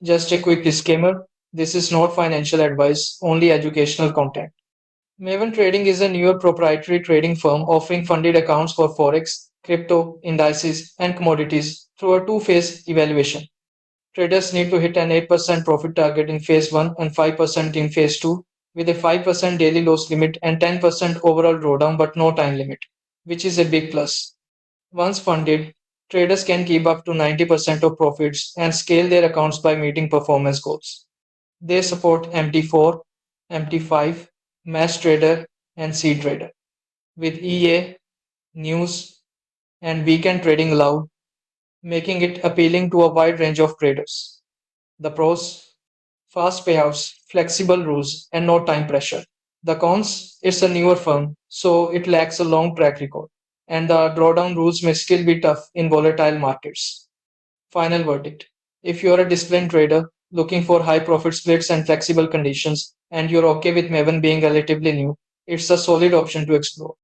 Just a quick disclaimer, this is not financial advice, only educational content. Maven Trading is a newer proprietary trading firm offering funded accounts for forex, crypto, indices, and commodities through a two-phase evaluation. Traders need to hit an 8% profit target in phase 1 and 5% in phase 2, with a 5% daily loss limit and 10% overall drawdown but no time limit, which is a big plus. Once funded, traders can keep up to 90% of profits and scale their accounts by meeting performance goals. They support MT4, MT5, Mass Trader, and Seed Trader, with EA, News, and weekend trading allowed, making it appealing to a wide range of traders. The pros: fast payouts, flexible rules, and no time pressure. The cons: it's a newer firm, so it lacks a long track record, and the drawdown rules may still be tough in volatile markets. Final verdict: if you're a disciplined trader looking for high profit splits and flexible conditions, and you're okay with Maven being relatively new, it's a solid option to explore.